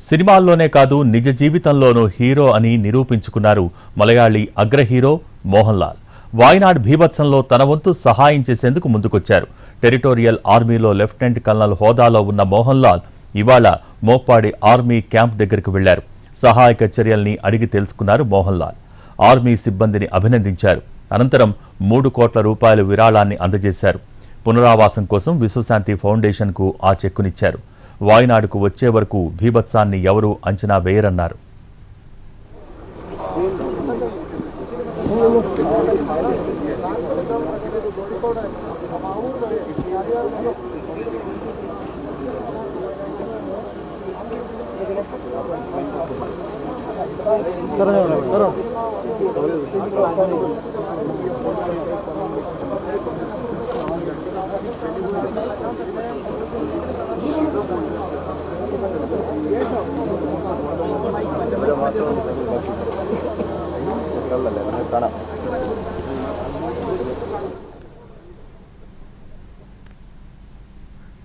సినిమాల్లోనే కాదు నిజ జీవితంలోనూ హీరో అని నిరూపించుకున్నారు మలయాళీ అగ్ర హీరో మోహన్ లాల్. వాయనాడ్ భీభత్సంలో తన వంతు సహాయం చేసేందుకు ముందుకొచ్చారు. టెరిటోరియల్ ఆర్మీలో లెఫ్టినెంట్ కల్నల్ హోదాలో ఉన్న మోహన్ లాల్ ఇవాళ మోప్పాడి ఆర్మీ క్యాంప్ దగ్గరకు వెళ్లారు. సహాయక చర్యల్ని అడిగి తెలుసుకున్నారు మోహన్ లాల్. ఆర్మీ సిబ్బందిని అభినందించారు. అనంతరం 3 కోట్ల రూపాయల విరాళాన్ని అందజేశారు. పునరావాసం కోసం విశ్వశాంతి ఫౌండేషన్కు ఆ చెక్కునిచ్చారు. వాయనాడుకు వచ్చే వరకు భీభత్సాన్ని ఎవరూ అంచనా వేయరన్నారు.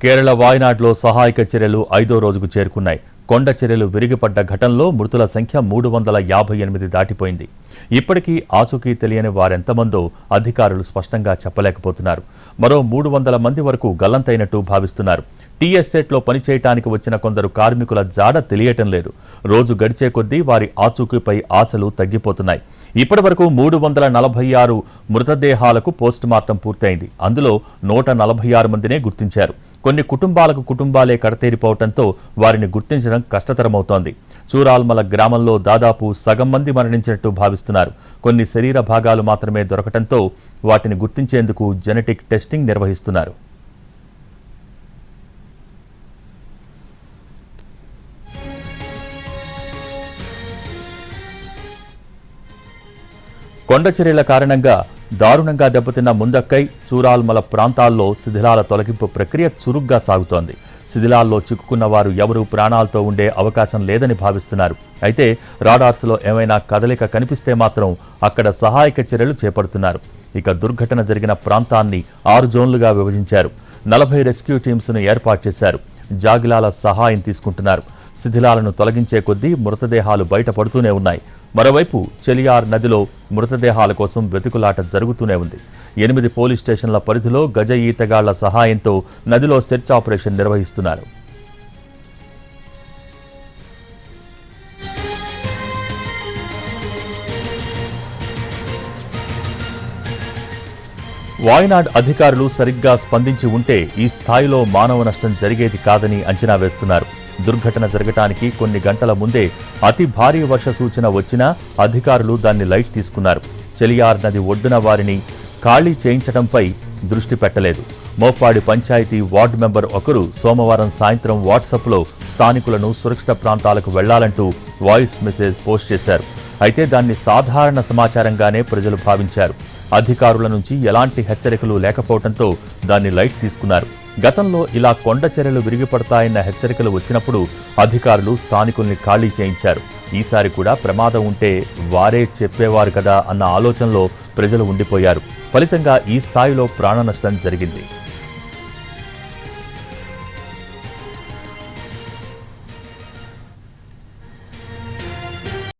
కేరళ వాయనాడ్లో సహాయక చర్యలు 5వ రోజుకు చేరుకున్నాయి. కొండ చర్యలు విరిగిపడ్డ ఘటనలో మృతుల సంఖ్య 358 దాటిపోయింది. ఇప్పటికీ ఆచూకీ తెలియని వారెంతమందో అధికారులు స్పష్టంగా చెప్పలేకపోతున్నారు. మరో 300 మంది వరకు గల్లంతైనట్టు భావిస్తున్నారు. టీఎస్సెట్లో పనిచేయటానికి వచ్చిన కొందరు కార్మికుల జాడ తెలియటం లేదు. రోజు గడిచే కొద్దీ వారి ఆచూకీపై ఆశలు తగ్గిపోతున్నాయి. ఇప్పటి వరకు 346 మృతదేహాలకు పోస్టుమార్టం పూర్తయింది. అందులో 146 మందినే గుర్తించారు. కొన్ని కుటుంబాలే కడతేరిపోవడంతో వారిని గుర్తించడం కష్టతరమవుతోంది. చూరాల్మల గ్రామంలో దాదాపు సగం మంది మరణించినట్టు భావిస్తున్నారు. కొన్ని శరీర భాగాలు మాత్రమే దొరకటంతో వాటిని గుర్తించేందుకు జెనెటిక్ టెస్టింగ్ నిర్వహిస్తున్నారు. కొండ చర్యల కారణంగా దారుణంగా దెబ్బతిన్న ముందక్కై, చూరాల్మల ప్రాంతాల్లో శిథిలాల తొలగింపు ప్రక్రియ చురుగ్గా సాగుతోంది. శిథిలాల్లో చిక్కుకున్న వారు ఎవరూ ప్రాణాలతో ఉండే అవకాశం లేదని భావిస్తున్నారు. అయితే రాడార్స్లో ఏమైనా కదలిక కనిపిస్తే మాత్రం అక్కడ సహాయక చర్యలు చేపడుతున్నారు. ఇక దుర్ఘటన జరిగిన ప్రాంతాన్ని 6 జోన్లుగా విభజించారు. 40 రెస్క్యూ టీమ్స్ను ఏర్పాటు చేశారు. జాగిలాల సహాయం తీసుకుంటున్నారు. శిథిలాలను తొలగించే కొద్దీ మృతదేహాలు బయటపడుతూనే ఉన్నాయి. మరోవైపు చెలియార్ నదిలో మృతదేహాల కోసం వెతుకులాట జరుగుతూనే ఉంది. 8 పోలీస్ స్టేషన్ల పరిధిలో గజ ఈతగాళ్ల సహాయంతో నదిలో సెర్చ్ ఆపరేషన్ నిర్వహిస్తున్నారు. వాయనాడ్ అధికారులు సరిగ్గా స్పందించి ఉంటే ఈ స్థాయిలో మానవ నష్టం జరిగేది కాదని అంచనా వేస్తున్నారు. దుర్ఘటన జరగటానికి కొన్ని గంటల ముందే అతి భారీ వర్ష సూచన వచ్చినా అధికారులు దాన్ని లైట్ తీసుకున్నారు. చెలియార్ నది ఒడ్డున వారిని ఖాళీ చేయించడంపై దృష్టి పెట్టలేదు. మోప్పాడి పంచాయతీ వార్డు మెంబర్ ఒకరు సోమవారం సాయంత్రం వాట్సాప్లో స్థానికులను సురక్షిత ప్రాంతాలకు వెళ్లాలంటూ వాయిస్ మెసేజ్ పోస్ట్ చేశారు. అయితే దాన్ని సాధారణ సమాచారంగానే ప్రజలు భావించారు. అధికారుల నుంచి ఎలాంటి హెచ్చరికలు లేకపోవడంతో దాన్ని లైట్ తీసుకున్నారు. గతంలో ఇలా కొండ చర్యలు విరిగిపడతాయన్న హెచ్చరికలు వచ్చినప్పుడు అధికారులు స్థానికుల్ని ఖాళీ చేయించారు. ఈసారి కూడా ప్రమాదం ఉంటే వారే చెప్పేవారు కదా అన్న ఆలోచనలో ప్రజలు ఉండిపోయారు. ఫలితంగా ఈ స్థాయిలో ప్రాణ నష్టం జరిగింది.